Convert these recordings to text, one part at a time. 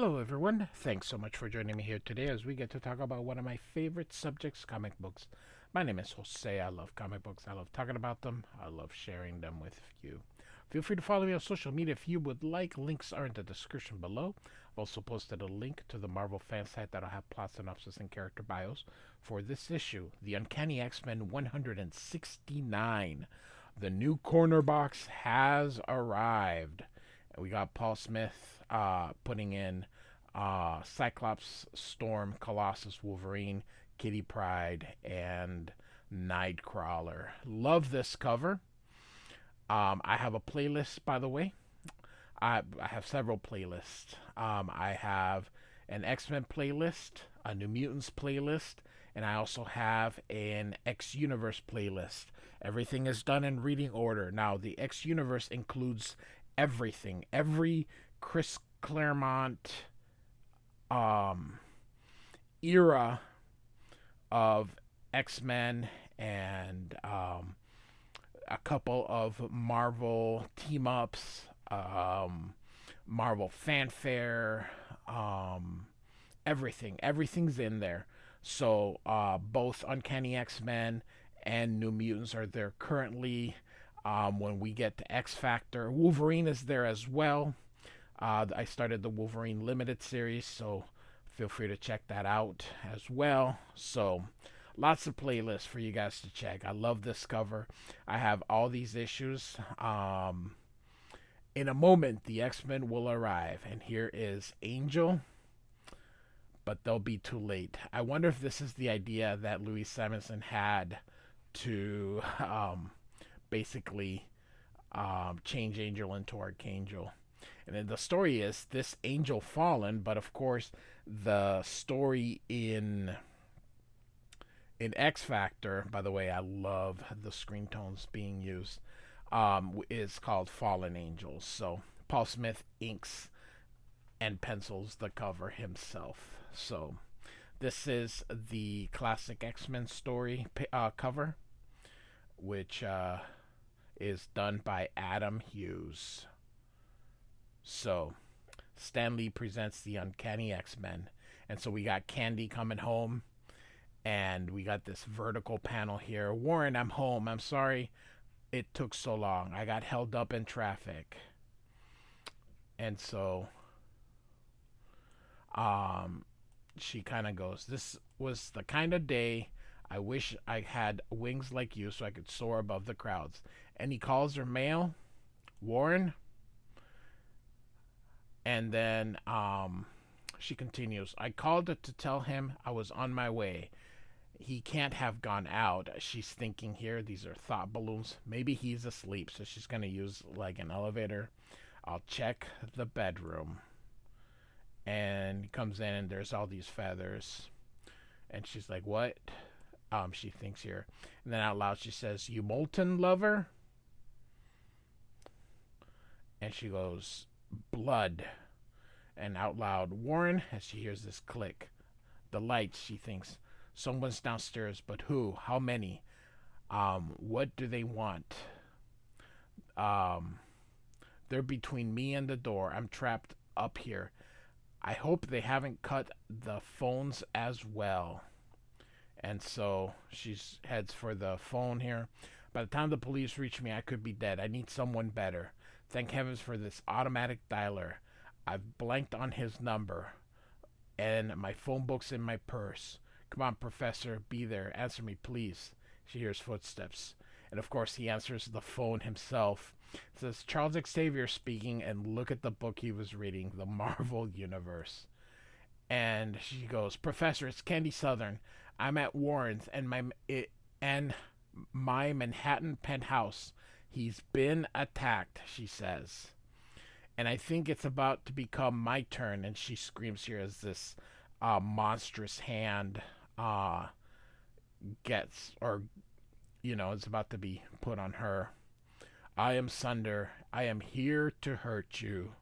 Hello, everyone. Thanks so much for joining me here today as we get to talk about one of my favorite subjects, comic books. My name is Jose. I love comic books. I love talking about them. I love sharing them with you. Feel free to follow me on social media if you would like. Links are in the description below. I've also posted a link to the Marvel fan site that'll have plot synopsis and character bios for this issue, the Uncanny X-Men 169. The new corner box has arrived. We got Paul Smith putting in Cyclops, Storm, Colossus, Wolverine, Kitty Pryde, and Nightcrawler. Love this cover. I have a playlist, by the way. I have several playlists. I have an X-Men playlist, a New Mutants playlist, and I also have an X Universe playlist. Everything is done in reading order. Now, the X Universe includes everything, every Chris Claremont um, era of X Men and a couple of Marvel team ups, Marvel fanfare, everything. Everything's in there. So both Uncanny X Men and New Mutants are there currently. When we get to X Factor, Wolverine is there as well. I started the Wolverine Limited series, so feel free to check that out as well. So, lots of playlists for you guys to check. I love this cover. I have all these issues. In a moment, the X Men will arrive, and here is Angel, but they'll be too late. I wonder if this is the idea that Louis Simonson had to basically change Angel into Archangel. And then the story is this Angel fallen, but of course the story in X Factor, by the way, I love the screen tones being used, is called Fallen Angels. So Paul Smith inks and pencils the cover himself. So this is the classic X-Men story cover, which is done by Adam Hughes. So, Stan Lee presents the Uncanny X-Men. And so we got Candy coming home, and we got this vertical panel here. Warren, I'm home. I'm sorry it took so long. I got held up in traffic. And so, she kind of goes, "This was the kind of day I wish I had wings like you so I could soar above the crowds." And he calls her male, Warren. And then she continues, "I called to tell him I was on my way. He can't have gone out." She's thinking here, these are thought balloons. Maybe he's asleep, so she's going to use like an elevator. "I'll check the bedroom." And he comes in, and there's all these feathers. And she's like, "What?" She thinks here. And then out loud she says, "You molten lover?" And she goes, "Blood." And out loud, "Warren," as she hears this click. The lights, she thinks. Someone's downstairs, but who? How many? What do they want? Um, they're between me and the door. I'm trapped up here. I hope they haven't cut the phones as well. And so she heads for the phone here. "By the time the police reach me, I could be dead. I need someone better. Thank heavens for this automatic dialer. I've blanked on his number, and my phone book's in my purse. Come on, Professor, be there. Answer me, please." She hears footsteps. And of course, he answers the phone himself. It says, "Charles Xavier speaking," and look at the book he was reading, the Marvel Universe. And she goes, "Professor, it's Candy Southern. I'm at Warren's and my Manhattan penthouse. He's been attacked," she says. "And I think it's about to become my turn." And she screams here as this monstrous hand gets, or, it's about to be put on her. "I am Sunder. I am here to hurt you."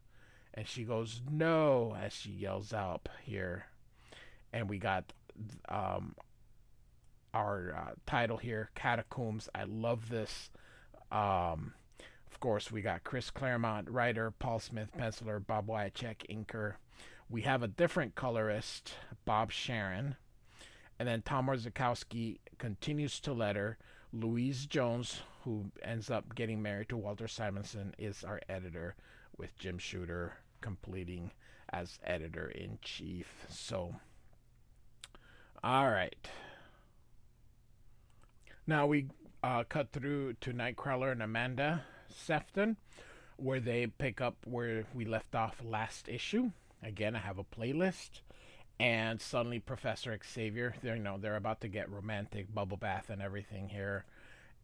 And she goes, "No," as she yells out here. And we got um, our title here, Catacombs. I love this. Of course, we got Chris Claremont, writer, Paul Smith, penciler, Bob Wyacek, inker. We have a different colorist, Bob Sharon, and then Tom Orzechowski continues to letter. Louise Jones, who ends up getting married to Walter Simonson, is our editor, with Jim Shooter completing as editor in chief. So, all right. Now we cut through to Nightcrawler and Amanda Sefton, where they pick up where we left off last issue. Again, I have a playlist, and suddenly Professor Xavier, they're about to get romantic, bubble bath and everything here,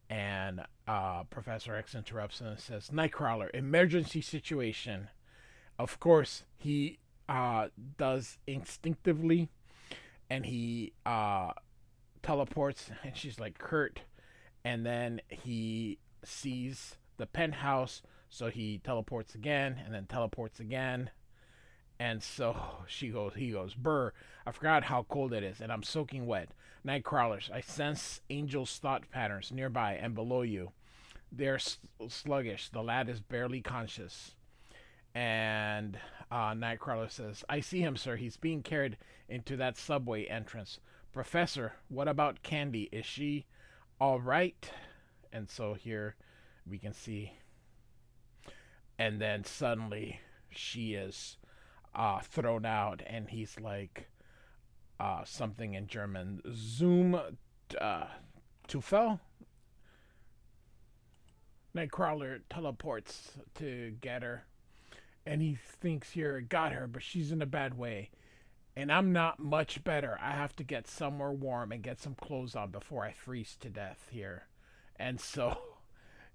and Professor X interrupts and says, "Nightcrawler, emergency situation." Of course, he does instinctively, and he teleports, and she's like, "Kurt," and then he sees the penthouse, so he teleports again, and then teleports again. And so he goes, "Brr, I forgot how cold it is, and I'm soaking wet. Nightcrawlers, I sense Angel's thought patterns nearby and below you. They're sluggish. The lad is barely conscious." And Nightcrawler says, "I see him, sir. He's being carried into that subway entrance. Professor, what about Candy? Is she all right?" And so here we can see. And then suddenly she is thrown out, and he's like something in German. Zoom Tufel? Nightcrawler teleports to get her. And he thinks here, got her, but she's in a bad way. And I'm not much better. I have to get somewhere warm and get some clothes on before I freeze to death here. And so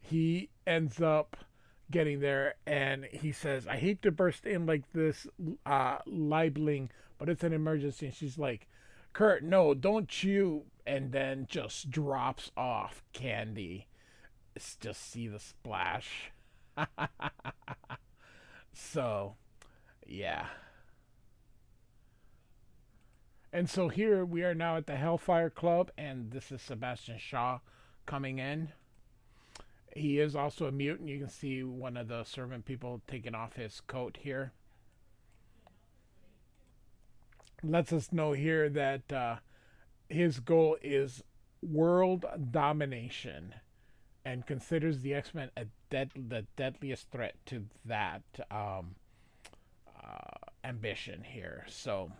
he ends up getting there, and he says, "I hate to burst in like this, libeling, but it's an emergency." And she's like, "Kurt, no, don't you," and then just drops off Candy. It's just see the splash. So, yeah. And so here we are now at the Hellfire Club, and this is Sebastian Shaw coming in. He is also a mutant. You can see one of the servant people taking off his coat here. Lets us know here that his goal is world domination, and considers the X-Men the deadliest threat to that ambition here. So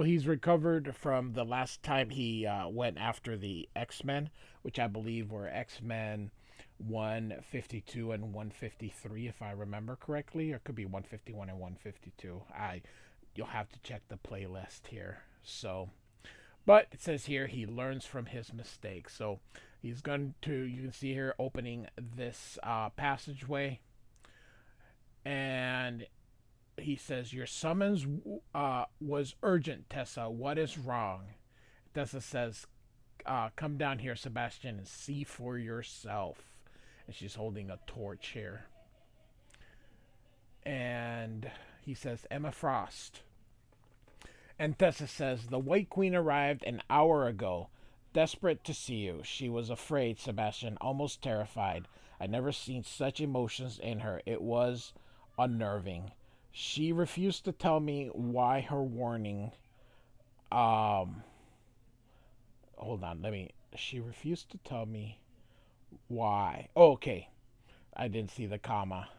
he's recovered from the last time he went after the X-Men, which I believe were X-Men 152 and 153, if I remember correctly, or it could be 151 and 152. You'll have to check the playlist here. So, but it says here he learns from his mistakes. So he's going to, you can see here, opening this passageway, and he says, "Your summons was urgent, Tessa. What is wrong?" Tessa says, "Come down here, Sebastian, and see for yourself." And she's holding a torch here. And he says, "Emma Frost." And Tessa says, "The White Queen arrived an hour ago, desperate to see you. She was afraid, Sebastian, almost terrified. I'd never seen such emotions in her. It was unnerving. She refused to tell me why her warning. Hold on, She refused to tell me why. Oh, okay. I didn't see the comma.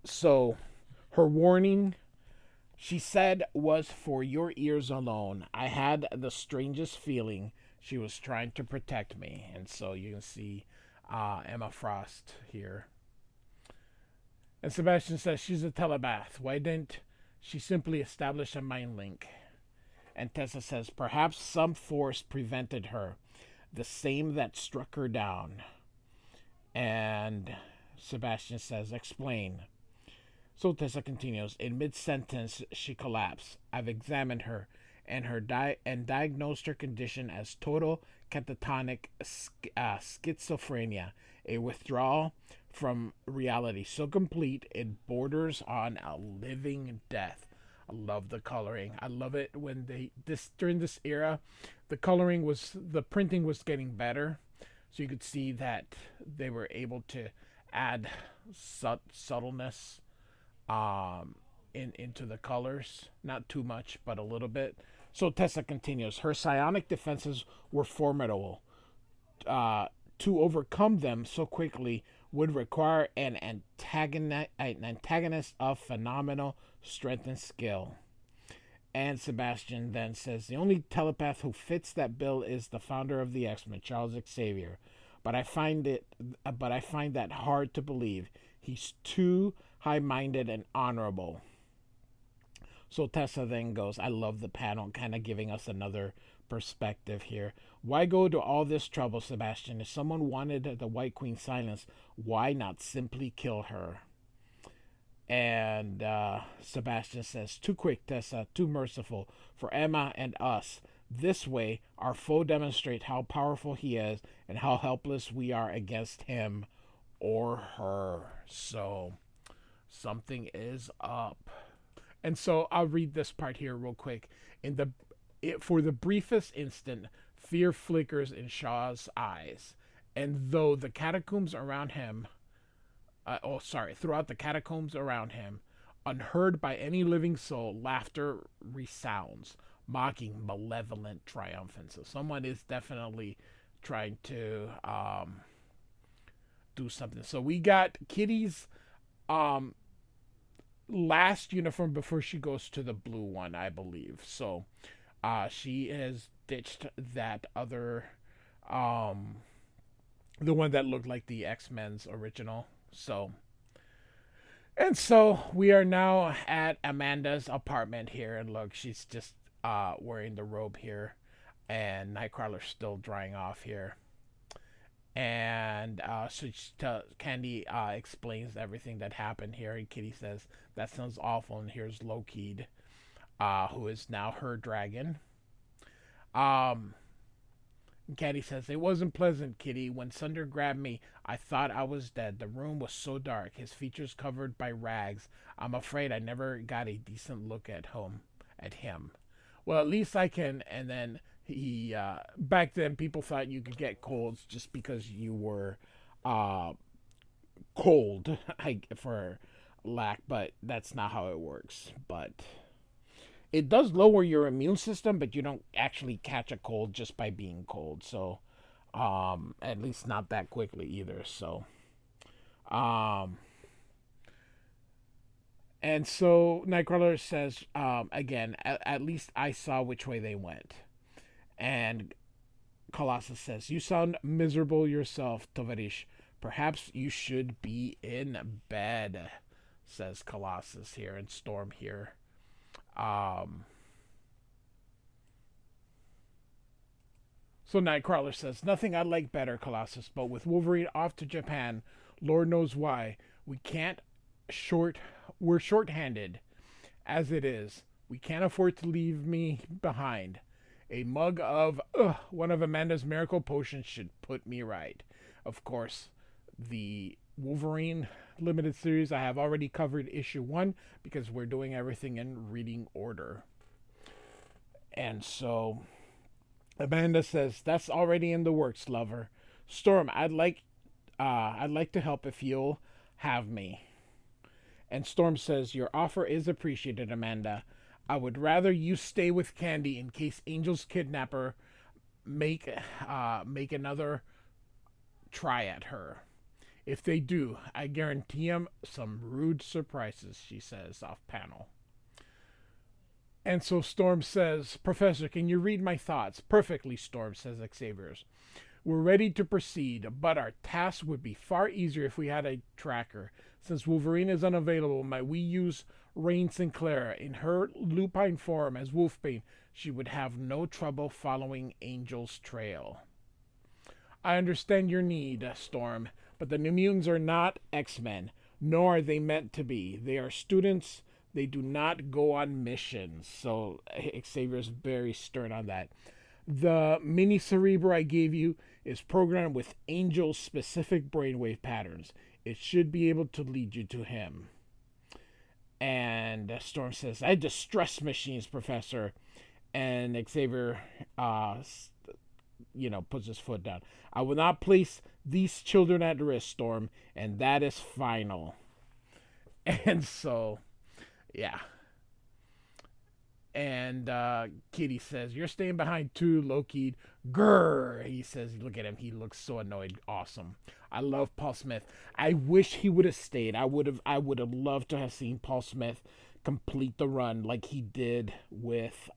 So her warning, she said, was for your ears alone. I had the strangest feeling she was trying to protect me." And so you can see Emma Frost here. And Sebastian says, "She's a telepath. Why didn't she simply establish a mind link?" And Tessa says, "Perhaps some force prevented her, the same that struck her down." And Sebastian says, "Explain." So Tessa continues, "In mid-sentence, she collapsed. I've examined her and diagnosed her condition as total catatonic schizophrenia, a withdrawal from reality so complete it borders on a living death." I love the coloring. I love it when during this era, the printing was getting better, so you could see that they were able to add subtleness into the colors. Not too much, but a little bit. So Tessa continues. Her psionic defenses were formidable. Uh, to overcome them so quickly would require an antagonist of phenomenal strength and skill. And Sebastian then says the only telepath who fits that bill is the founder of the X-Men, Charles Xavier. But I find that hard to believe. He's too high-minded and honorable. So Tessa then goes, I love the panel, kind of giving us another perspective here. Why go to all this trouble, Sebastian? If someone wanted the White Queen silenced, why not simply kill her? And Sebastian says, too quick, Tessa, too merciful for Emma and us. This way, our foe demonstrates how powerful he is and how helpless we are against him or her. So, something is up. And so I'll read this part here real quick. For the briefest instant, fear flickers in Shaw's eyes, and though the catacombs around him, throughout the catacombs around him, unheard by any living soul, laughter resounds, mocking malevolent triumphance. So someone is definitely trying to do something. So we got Kitty's um, last uniform before she goes to the blue one, I believe. So she has ditched that other, the one that looked like the X-Men's original. So we are now at Amanda's apartment here, and look, she's just wearing the robe here, and Nightcrawler's still drying off here. And Candy explains everything that happened here, and Kitty says, that sounds awful, and here's Loki'd, who is now her dragon. Candy says, it wasn't pleasant, Kitty. When Sunder grabbed me, I thought I was dead. The room was so dark, his features covered by rags. I'm afraid I never got a decent look at him. Well, at least I can. And then he, back then, people thought you could get colds just because you were cold, for lack, but that's not how it works. But it does lower your immune system, but you don't actually catch a cold just by being cold. So, at least not that quickly either. So, and so Nightcrawler says, again, at least I saw which way they went. And Colossus says, you sound miserable yourself, Tovarish. Perhaps you should be in bed, says Colossus here, and Storm here. So Nightcrawler says, nothing I'd like better, Colossus, but with Wolverine off to Japan, Lord knows why, we're short-handed as it is. We can't afford to leave me behind. A mug of one of Amanda's miracle potions should put me right. Of course, the Wolverine limited series, I have already covered issue 1 because we're doing everything in reading order. And so Amanda says, that's already in the works, lover. Storm, I'd like to help if you'll have me. And Storm says, your offer is appreciated, Amanda. I would rather you stay with Candy in case Angel's kidnapper make another try at her. If they do, I guarantee them some rude surprises, she says off panel. And so Storm says, Professor, can you read my thoughts? Perfectly, Storm, says Xavier's. We're ready to proceed, but our task would be far easier if we had a tracker. Since Wolverine is unavailable, might we use Rain Sinclair? In her lupine form as Wolfbane, she would have no trouble following Angel's trail. I understand your need, Storm, but the New Mutants are not X-Men, nor are they meant to be. They are students. They do not go on missions. So Xavier's very stern on that. The mini Cerebro I gave you is programmed with Angel's specific brainwave patterns. It should be able to lead you to him. And Storm says, I distrust machines, Professor. And Xavier, puts his foot down. I will not place these children at risk, Storm, and that is final. And so, yeah. And Kitty says, "You're staying behind too, Loki." Grr, he says. Look at him. He looks so annoyed. Awesome. I love Paul Smith. I wish he would have stayed. I would have loved to have seen Paul Smith complete the run like he did with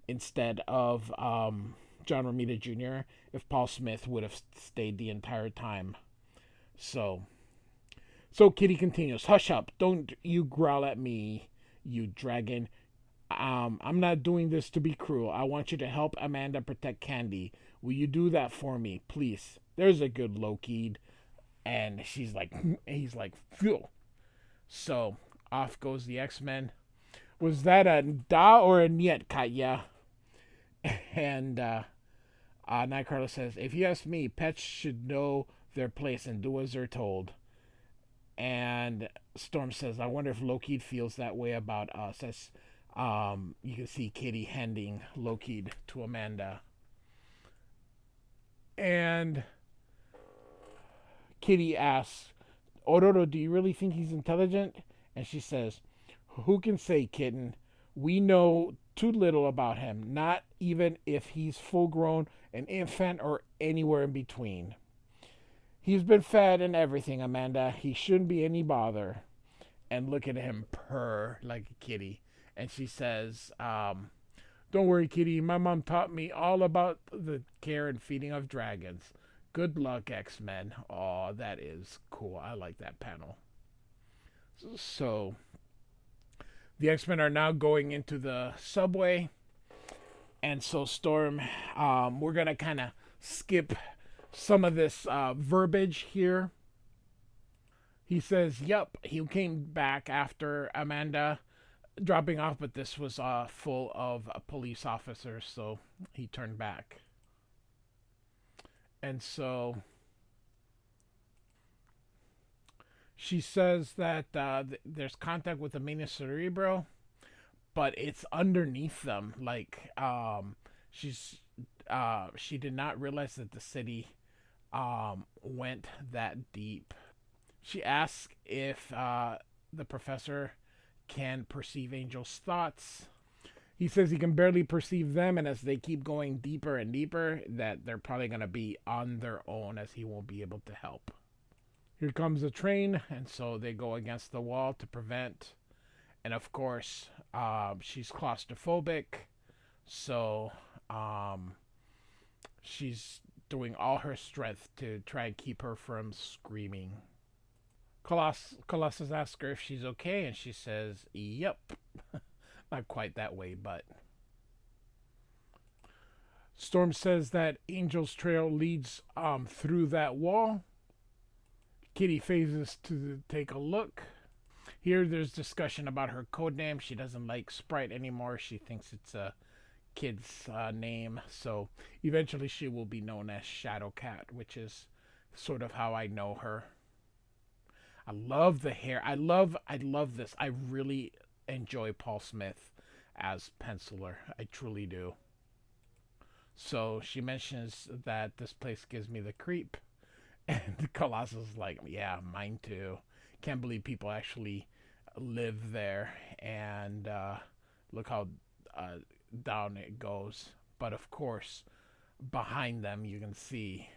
instead of John Romita Jr. If Paul Smith would have stayed the entire time. So Kitty continues, "Hush up. Don't you growl at me, you dragon. I'm not doing this to be cruel. I want you to help Amanda protect Candy. Will you do that for me, please? There's a good Loki." And he's like, phew. So off goes the X-Men. Was that a da or a niet, Katya? And Nightcrawler says, "If you ask me, pets should know their place and do as they're told." And Storm says, "I wonder if Loki feels that way about us." As you can see Kitty handing Loki to Amanda. And Kitty asks, "Ororo, do you really think he's intelligent?" And she says, "Who can say, kitten? We know too little about him, not even if he's full grown, an infant, or anywhere in between. He's been fed and everything, Amanda. He shouldn't be any bother." And look at him purr like a kitty. And she says, "Don't worry, Kitty. My mom taught me all about the care and feeding of dragons. Good luck, X-Men." Oh, that is cool. I like that panel. So, the X-Men are now going into the subway. And so, Storm, we're going to kind of skip some of this verbiage here. He says, "Yep, he came back after Amanda dropping off, but this was full of police officers, so he turned back." And so she says that there's contact with the Mania Cerebro, but it's underneath them. Like she did not realize that the city went that deep. She asks if the professor can perceive Angel's thoughts. He says he can barely perceive them, and as they keep going deeper and deeper, that they're probably going to be on their own as he won't be able to help. Here comes a train, and so they go against the wall to prevent. And of course, she's claustrophobic, so she's doing all her strength to try and keep her from screaming. Colossus asks her if she's okay, and she says, "Yep." Not quite that way, but. Storm says that Angel's trail leads through that wall. Kitty phases to take a look. Here, there's discussion about her code name. She doesn't like Sprite anymore. She thinks it's a kid's name. So eventually, she will be known as Shadowcat, which is sort of how I know her. I love the hair. I love this. I really enjoy Paul Smith as penciler. I truly do. So she mentions that this place gives me the creep. And Colossus is like, "Yeah, mine too. Can't believe people actually live there." And look how down it goes. But of course, behind them you can see.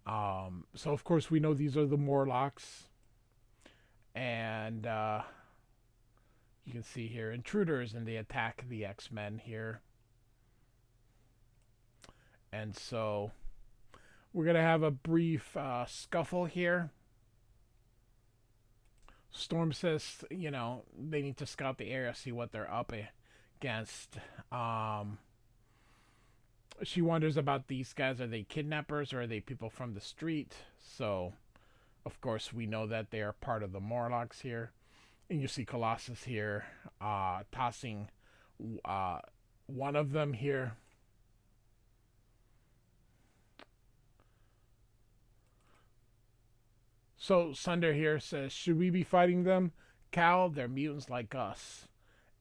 So of course we know these are the Morlocks. And you can see here intruders, and they attack the X-Men here. And so we're going to have a brief scuffle here. Storm says, they need to scout the area, see what they're up against. She wonders about these guys. Are they kidnappers or are they people from the street? So, of course, we know that they are part of the Morlocks here. And you see Colossus here tossing one of them here. So Sunder here says, "Should we be fighting them? Cal, they're mutants like us."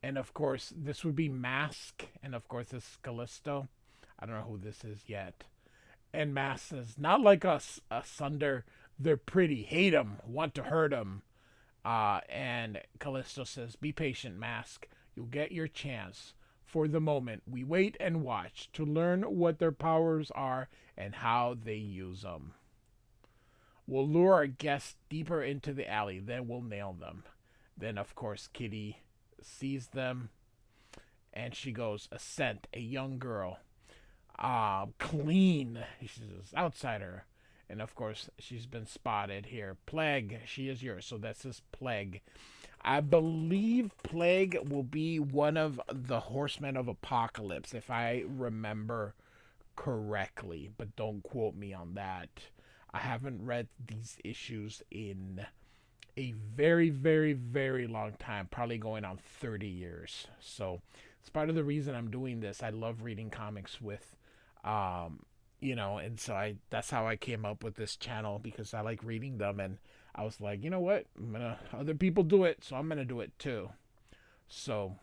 And of course, this would be Mask. And of course, this is Callisto. I don't know who this is yet. And Mask says, "Not like us, Sunder. They're pretty, hate them, want to hurt them. And Callisto says, "Be patient, Mask. You'll get your chance. For the moment, we wait and watch to learn what their powers are and how they use them. We'll lure our guests deeper into the alley, then we'll nail them." Then, of course, Kitty sees them, and she goes, "A scent, a young girl. Clean." He says, "Outsider." And of course, she's been spotted here. "Plague, she is yours." So that's this Plague. I believe Plague will be one of the Horsemen of Apocalypse, if I remember correctly, but don't quote me on that. I haven't read these issues in a very, very, very long time, probably going on 30 years. So it's part of the reason I'm doing this. I love reading comics with, and so that's how I came up with this channel, because I like reading them, and I was like, you know what, other people do it, so I'm gonna do it too. So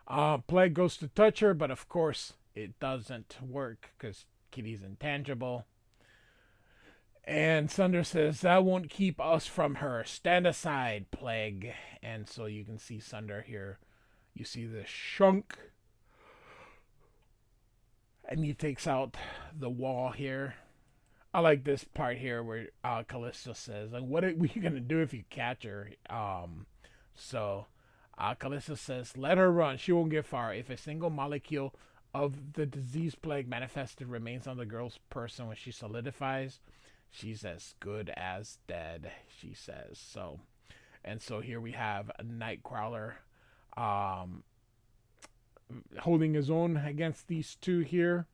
Plague goes to touch her, but of course it doesn't work because Kitty's intangible. And Sunder says, "That won't keep us from her. Stand aside, Plague." And so you can see Sunder here. You see the shunk. And he takes out the wall here. I like this part here where Callisto says, like, "What are we going to do if you catch her?" So Callisto says, "Let her run. She won't get far. If a single molecule of the disease plague manifested remains on the girl's person when she solidifies, she's as good as dead," she says. So, and so here we have a Nightcrawler holding his own against these two here.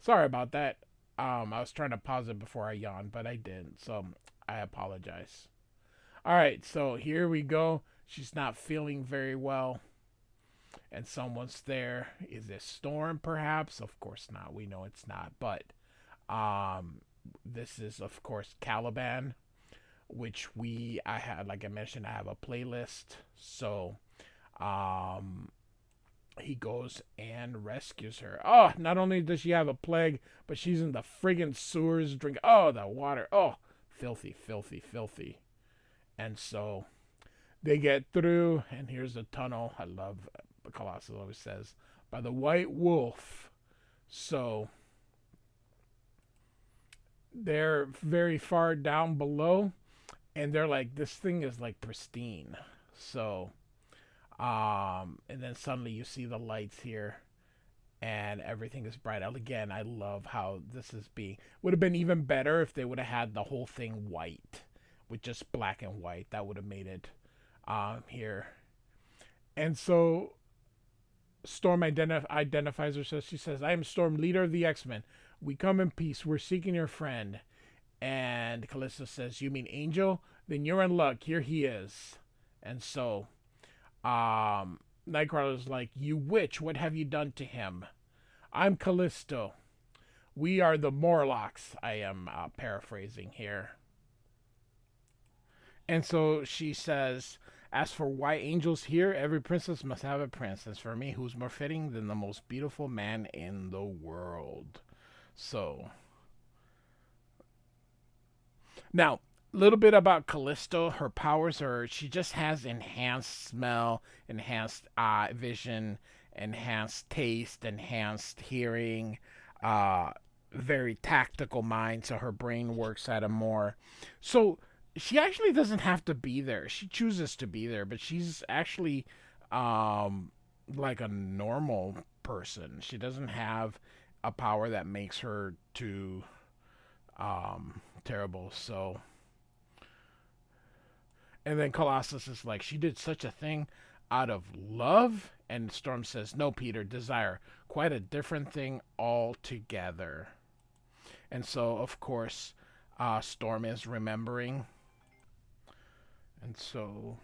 Sorry about that. I was trying to pause it before I yawned, but I didn't, so I apologize. Alright, so here we go. She's not feeling very well, and someone's there. Is it Storm, perhaps? Of course not. We know it's not. But this is, of course, Caliban, which I had, like I mentioned, I have a playlist. So he goes and rescues her. Oh, not only does she have a plague, but she's in the friggin' sewers drinking. Oh, the water. Oh, filthy, filthy, filthy. And so they get through, and here's the tunnel. I love, Colossus always says, by the White Wolf. So they're very far down below, and they're like, this thing is like pristine. So and then suddenly you see the lights here, and everything is bright out again. I love how this is being. Would have been even better if they would have had the whole thing white with just black and white. That would have made it here. And so Storm identifies herself. She says, "I am Storm, leader of the X-Men. We come in peace. We're seeking your friend." And Callisto says, "You mean Angel? Then you're in luck. Here he is." And so Nightcrawler's like, "You witch, what have you done to him?" "I'm Callisto. We are the Morlocks." I am paraphrasing here. And so she says, "As for why Angel's here, every princess must have a prince. As for me, who's more fitting than the most beautiful man in the world?" So now, a little bit about Callisto. Her powers are, she just has enhanced smell, enhanced vision, enhanced taste, enhanced hearing, very tactical mind, so her brain works at a more. So she actually doesn't have to be there. She chooses to be there, but she's actually like a normal person. She doesn't have a power that makes her too terrible. So, and then Colossus is like, "She did such a thing out of love?" And Storm says, "No, Peter, desire. Quite a different thing altogether." And so, of course, Storm is remembering. And so,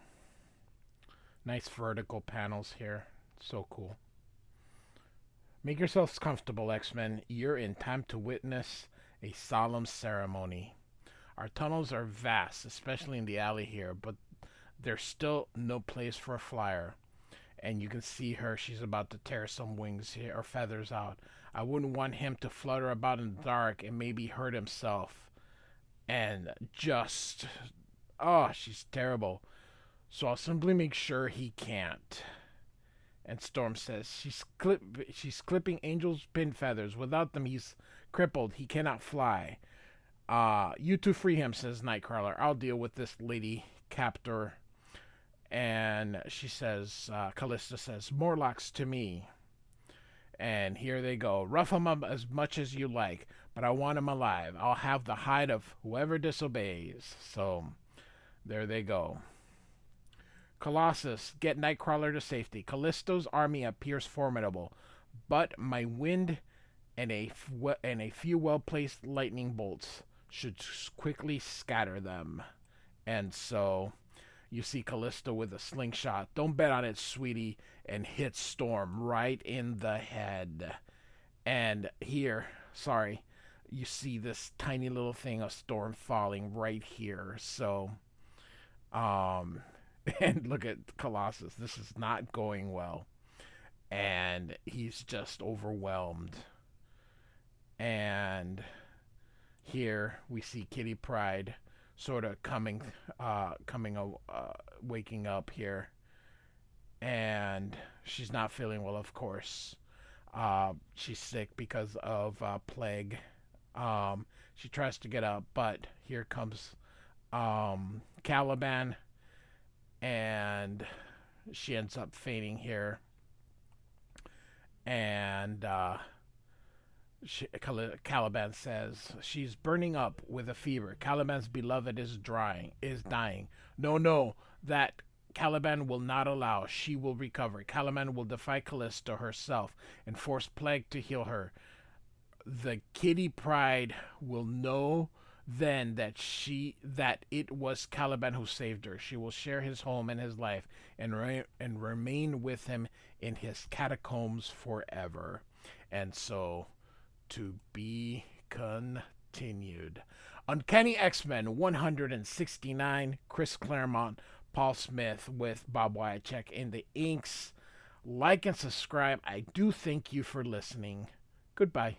nice vertical panels here. So cool. "Make yourselves comfortable, X-Men. You're in time to witness a solemn ceremony. Our tunnels are vast, especially in the alley here, but there's still no place for a flyer." And you can see her, she's about to tear some wings here, or feathers out. I wouldn't want him to flutter about in the dark and maybe hurt himself. And just, oh, she's terrible. So I'll simply make sure he can't. And Storm says, she's clipping Angel's pin feathers. Without them, he's crippled. He cannot fly. You two free him, says Nightcrawler. I'll deal with this lady captor. And she says, Callista says, Morlocks to me. And here they go. Rough him up as much as you like, but I want him alive. I'll have the hide of whoever disobeys. So, there they go. Colossus, get Nightcrawler to safety. Callisto's army appears formidable, but my wind and a few well-placed lightning bolts should quickly scatter them. And so, you see Callisto with a slingshot. Don't bet on it, sweetie. And hits Storm right in the head. And here, you see this tiny little thing of Storm falling right here. So, and look at Colossus. This is not going well. And he's just overwhelmed. And here we see Kitty Pryde sort of waking up here, and she's not feeling well, of course. She's sick because of plague. She tries to get up, but here comes Caliban, and she ends up fainting here. And Caliban says she's burning up with a fever. Caliban's beloved is dying. No, that Caliban will not allow. She will recover. Caliban will defy Callisto herself and force Plague to heal her. The Kitty Pryde will know then that it was Caliban who saved her. She will share his home and his life and remain with him in his catacombs forever. And so, to be continued. Uncanny X-Men 169, Chris Claremont, Paul Smith with Bob Wyacek in the inks. Like and subscribe. I do thank you for listening. Goodbye.